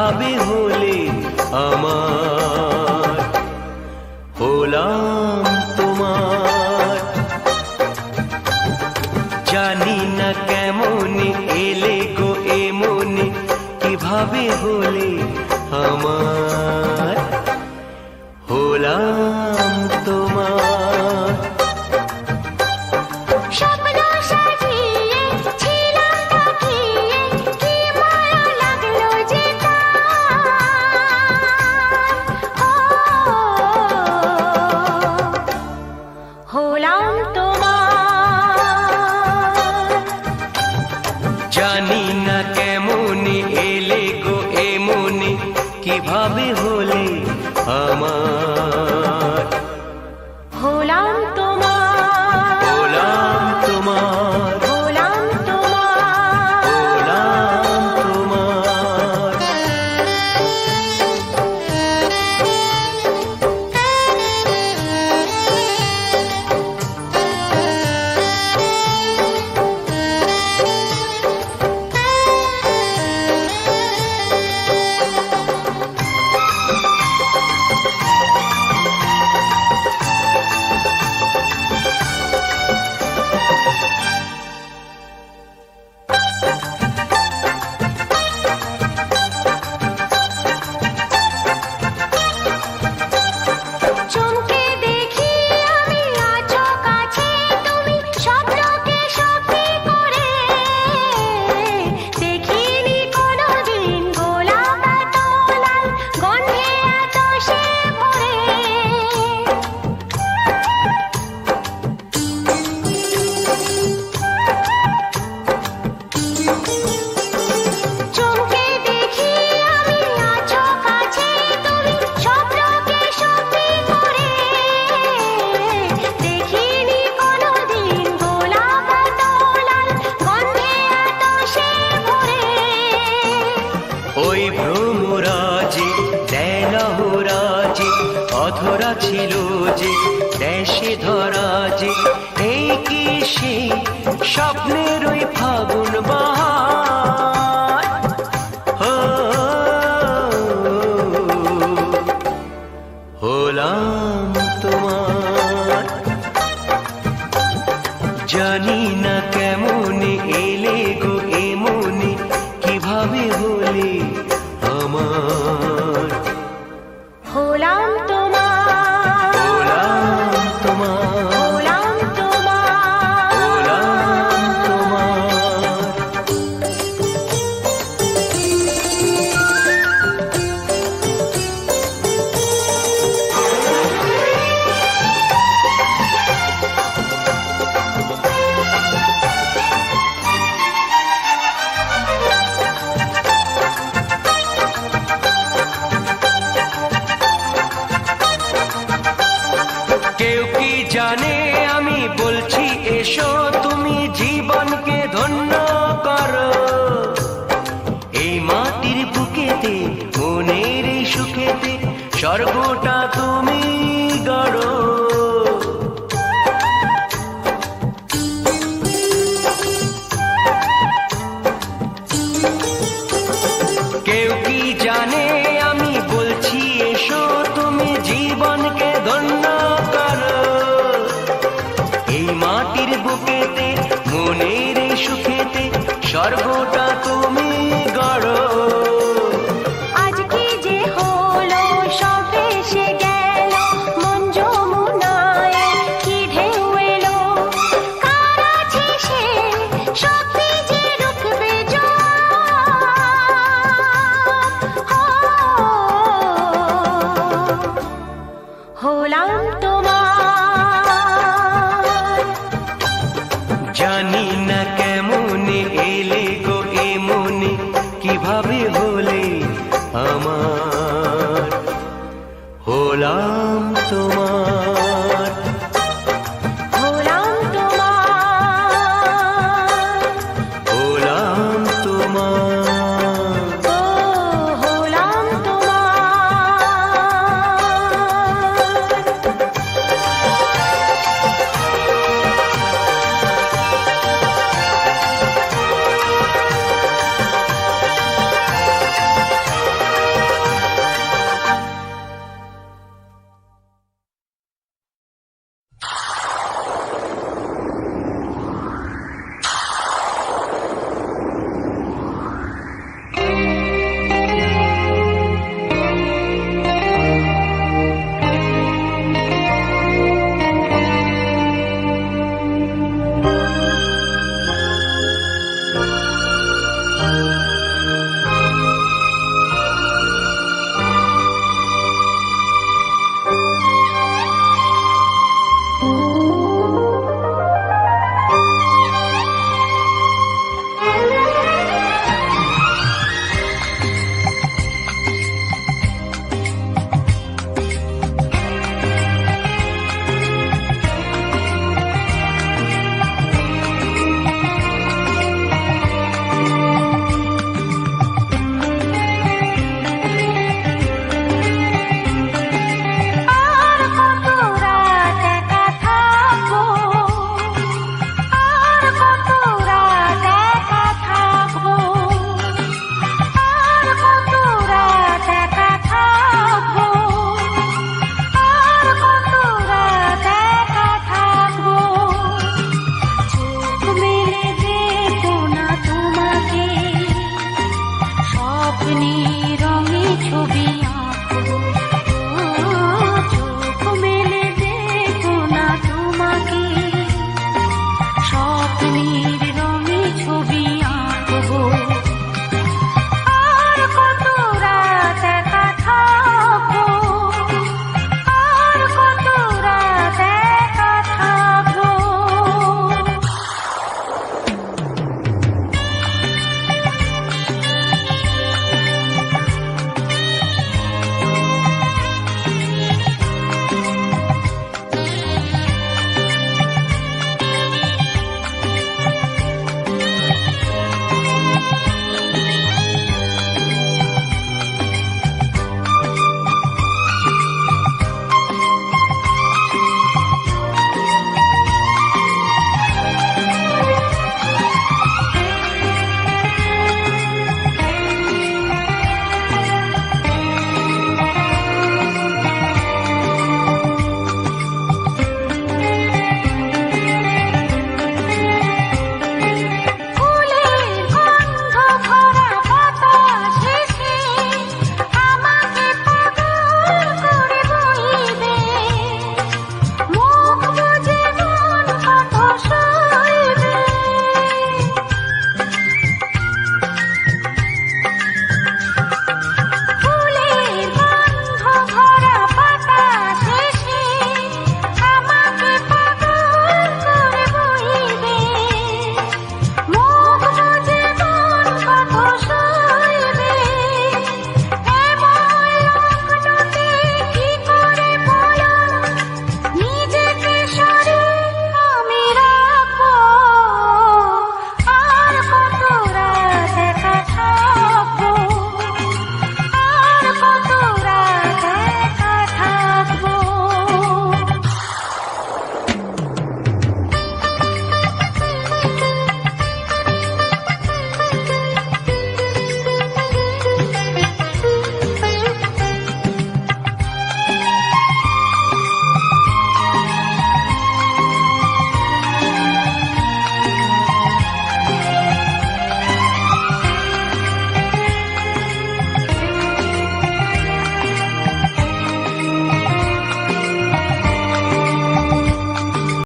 কিভাবে হলে আমার, হলাম তোমার। জানি না কেমন এলে গো এমনি, কিভাবে হলে আমার, হলাম তোমার। স্বপ্ন সাজিয়ে ছিলাম তাকিয়ে, কি মায়া লাগলো যে তার। হলাম তোমার। জানি না কেমন এলে গো এমনি, কিভাবে হলে আমার, হলাম তোমার। হলাম তোমার, হলাম তোমার। হলাম তোমার। চমকে দেখি আমি আছো কাছে তুমি, স্বপ্নকে সত্যি করে। দেখিনি কোনোদিন গোলাপ এত লাল, গন্ধে এত সে ভরে। চমকে দেখি আমি আছো কাছে তুমি, স্বপ্নকে সত্যি করে। দেখিনি কোনোদিন গোলাপ এত লাল, গন্ধে এত সে ভরে। ওই ভ্রমরাজে দেলহরাজে অধরা ছিল যে, দেশে ধরা যে, এই কি সেই স্বপ্নের ওই ফাগুন বাহার। হো, হলাম তোমার। জানি না কেমন এলে গো এমনি, কিভাবে হলে আমার, হলাম তোমার। হলাম তোমার, হলাম তোমার। হলাম তোমার। কেউ কি জানে আমি বলছি এসো, তুমি জীবনকে ধন্য করো। এই মাটির বুকেতে মনের এই সুখেতে স্বর্গটা তুমি গড়ো। কেউ কি জানে আমি বলছি এসো, তুমি জীবনকে ধন্য করো। এই মাটির বুকেতে মনের এই সুখেতে স্বর্গটা তুমি